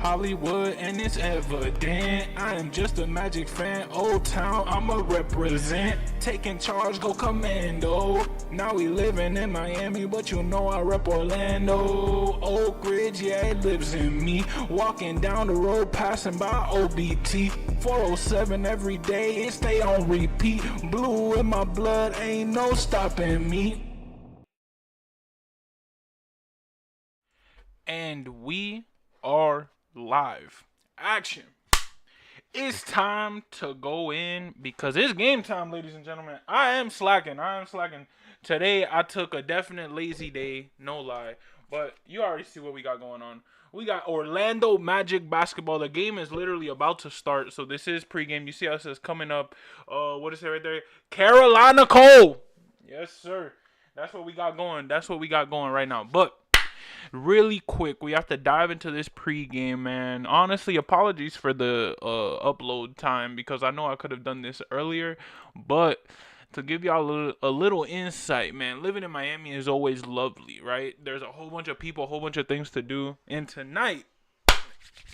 Hollywood and it's evident. I am just a Magic fan. Old Town, I'ma represent. Taking charge, go commando. Now we living in Miami, but you know I rep Orlando. Oak Ridge, yeah, it lives in me. Walking down the road, passing by OBT. 407 every day, it stay on repeat. Blue in my blood, ain't no stopping me. And we are live. Action. It's time to go in because it's game time, ladies and gentlemen. I am slacking. Today I took a definite lazy day, no lie. But you already see what we got going on. We got Orlando Magic basketball. The game is literally about to start. So this is pregame. You see how it says coming up. What is it right there? Carolina Cole. Yes, sir. That's what we got going. Right now. But really quick, we have to dive into this pregame, man. Honestly, apologies for the upload time because I know I could have done this earlier, but to give y'all a little insight, man, living in Miami is always lovely, right? There's a whole bunch of people, a whole bunch of things to do, and tonight,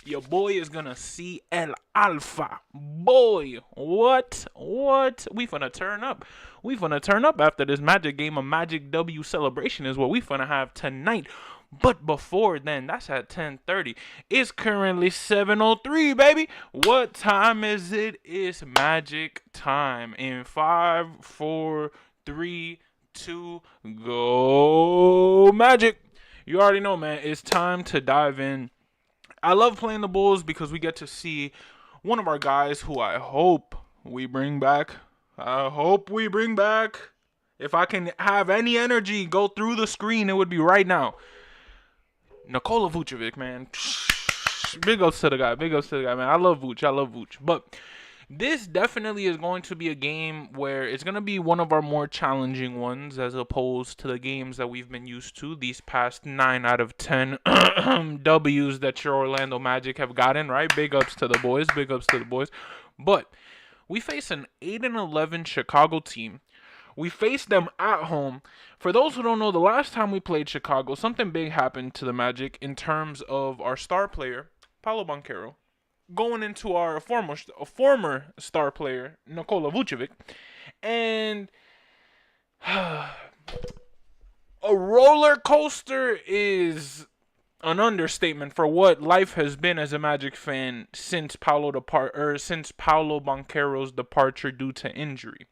your boy is gonna see El Alfa. Boy, what? We finna turn up. After this Magic game. A Magic W celebration is what we finna have tonight. But before then, that's at 10:30. It's currently 7:03, baby. What time is it? It's Magic time. In 5, 4, 3, 2, go Magic. You already know, man. It's time to dive in. I love playing the Bulls because we get to see one of our guys who I hope we bring back. If I can have any energy go through the screen, it would be right now. Nikola Vucevic, man. Big ups to the guy, man. I love Vuce. But this definitely is going to be a game where it's going to be one of our more challenging ones as opposed to the games that we've been used to these past 9 out of 10 W's that your Orlando Magic have gotten, right? Big ups to the boys. But we face an 8-11 Chicago team. We faced them at home. For those who don't know, the last time we played Chicago, something big happened to the Magic in terms of our star player, Paolo Banchero, going into our former star player, Nikola Vucevic. And a roller coaster is an understatement for what life has been as a Magic fan since Paolo Banchero's departure due to injury.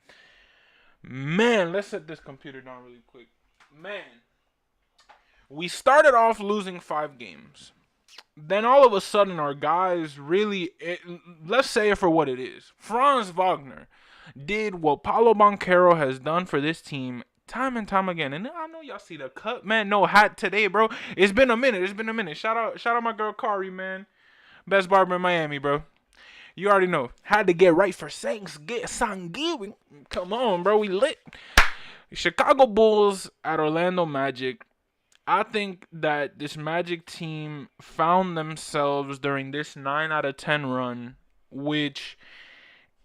Man, let's set this computer down really quick. Man, we started off losing 5 games. Then all of a sudden, our guys really, let's say it for what it is. Franz Wagner did what Paolo Banchero has done for this team time and time again. And I know y'all see the cut, man. No hat today, bro. It's been a minute. Shout out my girl Kari, man. Best barber in Miami, bro. You already know. Had to get right for Thanksgiving. Come on, bro. We lit. Chicago Bulls at Orlando Magic. I think that this Magic team found themselves during this 9 out of 10 run, which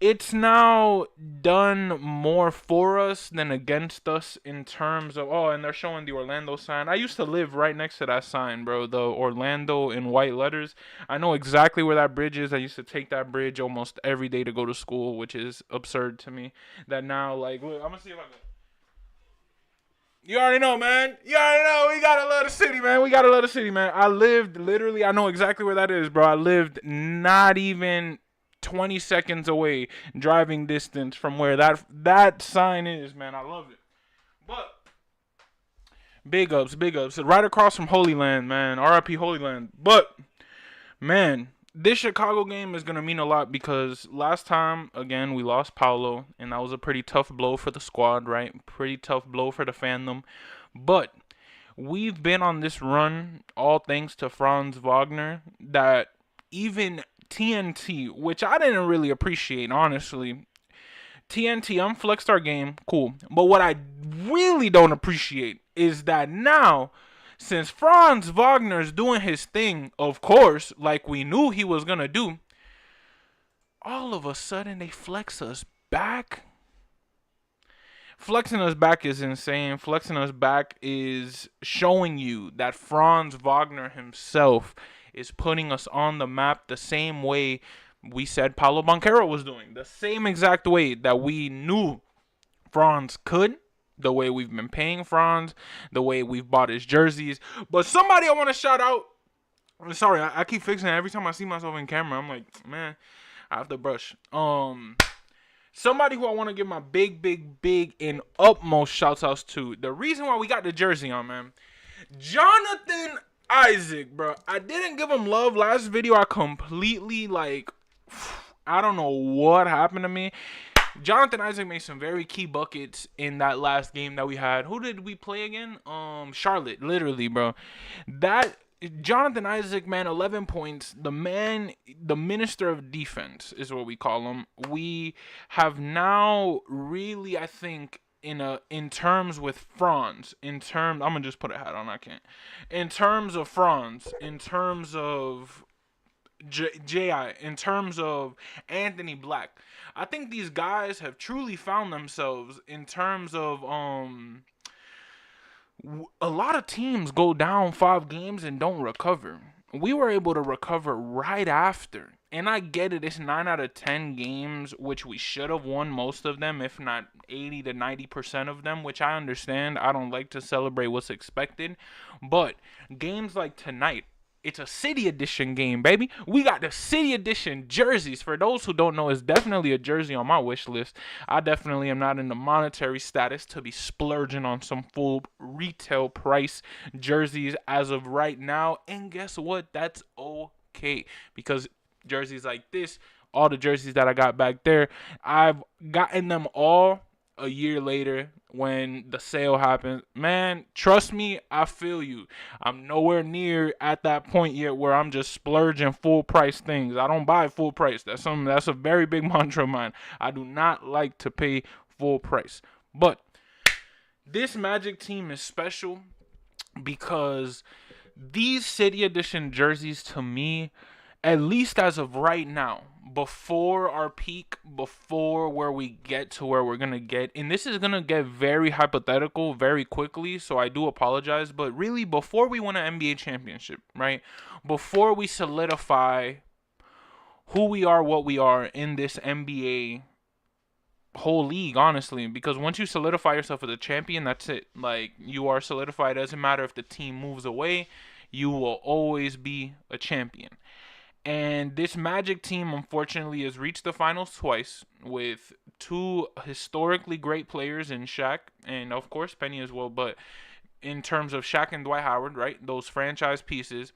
it's now done more for us than against us in terms of, and they're showing the Orlando sign. I used to live right next to that sign, bro, the Orlando in white letters. I know exactly where that bridge is. I used to take that bridge almost every day to go to school, which is absurd to me. That now, like, look, I'm going to see if I can. You already know, man. We gotta love the city, man. I lived literally, I know exactly where that is, bro. I lived not even 20 seconds away, driving distance from where that sign is, man. I love it. But big ups. Right across from Holy Land, man. RIP Holy Land. But man, this Chicago game is going to mean a lot because last time, again, we lost Paolo, and that was a pretty tough blow for the squad, right? Pretty tough blow for the fandom. But we've been on this run, all thanks to Franz Wagner, that even TNT, which I didn't really appreciate, honestly. TNT unflexed our game, cool. But what I really don't appreciate is that now, since Franz Wagner's doing his thing, of course, like we knew he was going to do, all of a sudden they flex us back. Flexing us back is insane. Flexing us back is showing you that Franz Wagner himself is putting us on the map the same way we said Paulo Banchero was doing. The same exact way that we knew Franz could, the way we've been paying Franz, the way we've bought his jerseys. But somebody I want to shout out. Sorry, I keep fixing it every time I see myself in camera. I'm like, man, I have to brush. Somebody who I want to give my big and utmost shouts outs to. The reason why we got the jersey on, man. Jonathan Isaac, bro. I didn't give him love last video. I completely, I don't know what happened to me. Jonathan Isaac made some very key buckets in that last game that we had. Who did we play again? Charlotte, literally, bro. That Jonathan Isaac, man, 11 points. The man, the minister of defense is what we call him. We have now really, I think, in terms with Franz, I'm gonna just put a hat on. I can't. In terms of Franz, in terms of J.I., in terms of Anthony Black, I think these guys have truly found themselves in terms of a lot of teams go down 5 games and don't recover. We were able to recover right after. And I get it, it's 9 out of 10 games, which we should have won most of them, if not 80 to 90% of them, which I understand. I don't like to celebrate what's expected. But games like tonight, it's a City Edition game, baby. We got the City Edition jerseys. For those who don't know, it's definitely a jersey on my wish list. I definitely am not in the monetary status to be splurging on some full retail price jerseys as of right now. And guess what? That's okay. Because jerseys like this, all the jerseys that I got back there, I've gotten them all a year later when the sale happened. Man, trust me, I feel you. I'm nowhere near at that point yet where I'm just splurging full price things. I don't buy full price. That's a very big mantra of mine. I do not like to pay full price. But this Magic team is special because these City Edition jerseys, to me, at least as of right now, before our peak, before where we get to where we're going to get, and this is going to get very hypothetical very quickly, so I do apologize, but really before we win an NBA championship, right? Before we solidify who we are, what we are in this NBA whole league, honestly, because once you solidify yourself as a champion, that's it. Like, you are solidified. It doesn't matter if the team moves away, you will always be a champion. And this Magic team, unfortunately, has reached the finals twice with 2 historically great players in Shaq and, of course, Penny as well. But in terms of Shaq and Dwight Howard, right, those franchise pieces,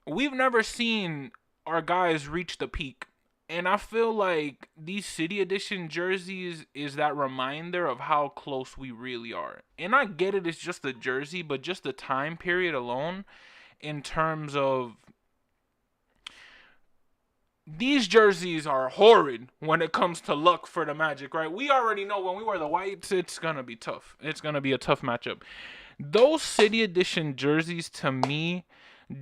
we've never seen our guys reach the peak. And I feel like these City Edition jerseys is that reminder of how close we really are. And I get it, it's just a jersey, but just the time period alone in terms of these jerseys are horrid when it comes to luck for the Magic, right? We already know when we wear the whites, it's going to be tough. It's going to be a tough matchup. Those City Edition jerseys, to me,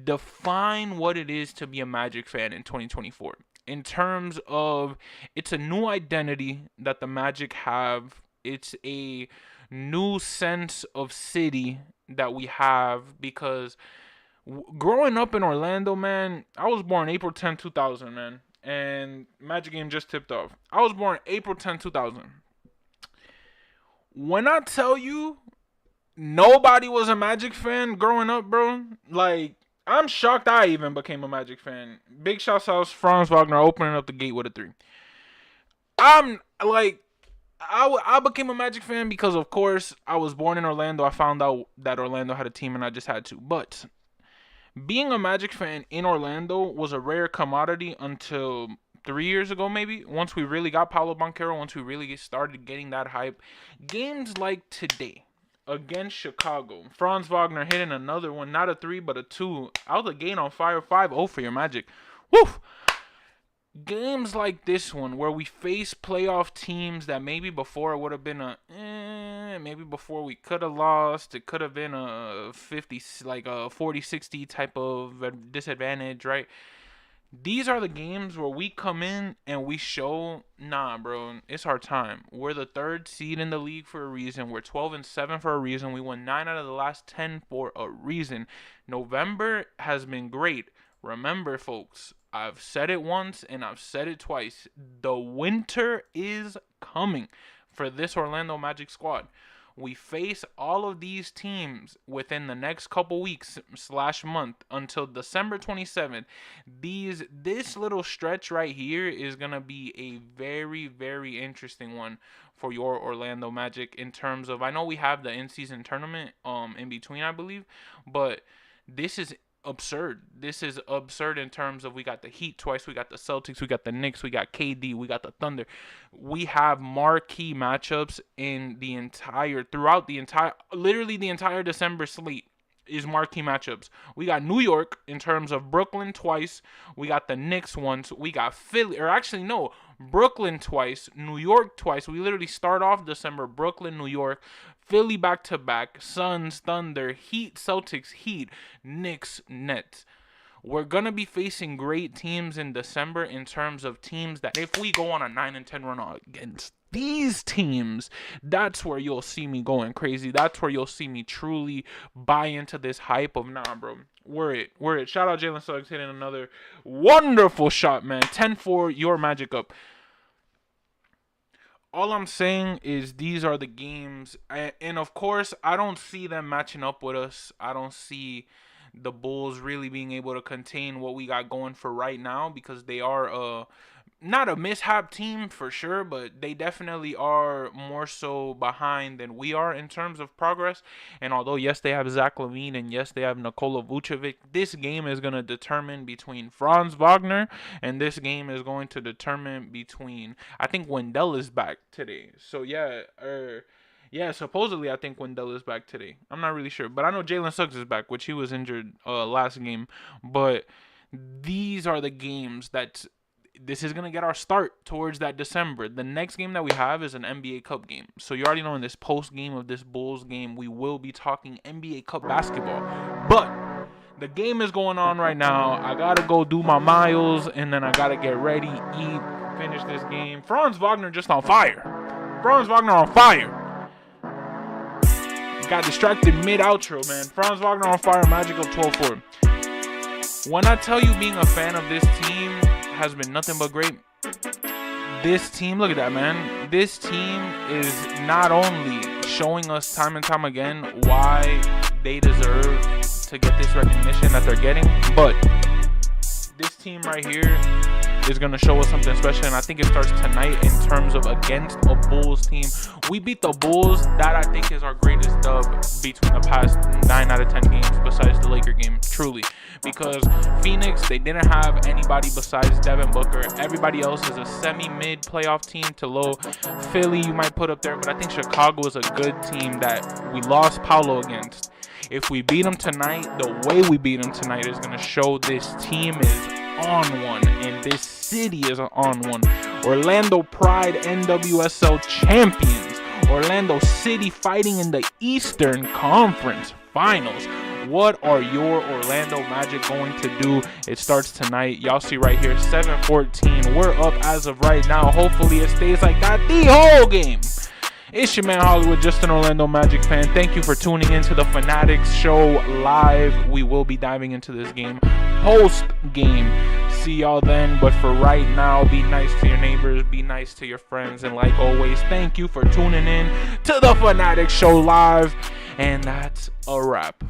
define what it is to be a Magic fan in 2024. In terms of, it's a new identity that the Magic have. It's a new sense of city that we have because growing up in Orlando, man, I was born April 10, 2000, man. And Magic game just tipped off. I was born April 10, 2000. When I tell you nobody was a Magic fan growing up, bro, like, I'm shocked I even became a Magic fan. Big shouts out to Franz Wagner opening up the gate with a 3. I'm like, I became a Magic fan because, of course, I was born in Orlando. I found out that Orlando had a team and I just had to. But being a Magic fan in Orlando was a rare commodity until 3 years ago, maybe. Once we really got Paulo Banchero, once we really started getting that hype. Games like today against Chicago, Franz Wagner hitting another one, not a 3, but a 2. Out the gate on fire, 5-0 for your Magic. Woo! Games like this one where we face playoff teams that maybe before it would have been maybe before we could have lost, it could have been a 40-60 type of disadvantage, right? These are the games where we come in and we show, nah, bro, it's our time. We're the 3rd seed in the league for a reason. We're 12-7 for a reason. We won 9 out of the last 10 for a reason. November has been great. Remember, folks, I've said it once and I've said it twice. The winter is coming for this Orlando Magic squad. We face all of these teams within the next couple weeks / month until December 27th. This little stretch right here is going to be a very, very interesting one for your Orlando Magic in terms of, I know we have the in-season tournament in between, I believe, but this is absurd. This is absurd in terms of we got the Heat twice, we got the Celtics, we got the Knicks, we got KD, we got the Thunder. We have marquee matchups literally the entire December slate is marquee matchups. We got New York in terms of Brooklyn twice, we got the Knicks once, we got Philly, or actually no, Brooklyn twice, New York twice. We literally start off December, Brooklyn, New York, Philly back-to-back, Suns, Thunder, Heat, Celtics, Heat, Knicks, Nets. We're going to be facing great teams in December in terms of teams that if we go on a 9-10 run against these teams, that's where you'll see me going crazy. That's where you'll see me truly buy into this hype of, nah, bro, we're it. Shout out Jalen Suggs hitting another wonderful shot, man. 10-4, your Magic up. All I'm saying is these are the games, and of course, I don't see them matching up with us. I don't see the Bulls really being able to contain what we got going for right now because they are not a mishap team for sure, but they definitely are more so behind than we are in terms of progress. And although, yes, they have Zach LaVine and yes, they have Nikola Vucevic, this game is going to determine between Franz Wagner and this game is going to determine between, I think Wendell is back today. So, yeah, supposedly I think Wendell is back today. I'm not really sure, but I know Jalen Suggs is back, which he was injured last game. But these are the games that this is going to get our start towards that December. The next game that we have is an NBA Cup game. So you already know in this post game of this Bulls game, we will be talking NBA Cup basketball. But the game is going on right now. I got to go do my miles, and then I got to get ready, eat, finish this game. Franz Wagner just on fire. Franz Wagner on fire. Got distracted mid-outro, man. Franz Wagner on fire, Magic up 12-4. When I tell you being a fan of this team has been nothing but great. This team, look at that, man. This team is not only showing us time and time again why they deserve to get this recognition that they're getting, but this team right here is going to show us something special, and I think it starts tonight in terms of against a Bulls team. We beat the Bulls. That, I think, is our greatest dub between the past 9 out of 10 games besides the Laker game, truly. Because Phoenix, they didn't have anybody besides Devin Booker. Everybody else is a semi-mid playoff team to low. Philly, you might put up there, but I think Chicago is a good team that we lost Paolo against. If we beat them tonight, the way we beat them tonight is going to show this team is on one, and this city is on one. Orlando Pride NWSL champions. Orlando City fighting in the Eastern Conference Finals. What are your Orlando Magic going to do? It starts tonight. Y'all see right here, 7-14. We're up as of right now. Hopefully it stays like that the whole game. It's your man Hollywood, just an Orlando Magic fan. Thank you for tuning in to the Fannattics show live. We will be diving into this game post-game. See y'all then, but for right now, be nice to your neighbors, be nice to your friends, and like always, thank you for tuning in to the Fannattics show live, and that's a wrap.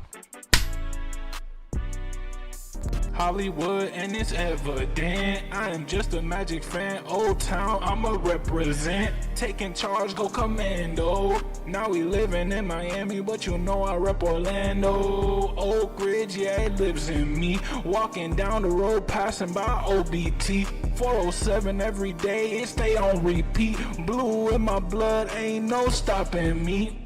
Hollywood, and it's evident I am just a Magic fan. Old Town, I'ma represent. Taking charge, go commando. Now we living in Miami, but you know I rep Orlando. Oak Ridge, yeah, it lives in me. Walking down the road, passing by OBT. 407 every day, it stay on repeat. Blue in my blood, ain't no stopping me.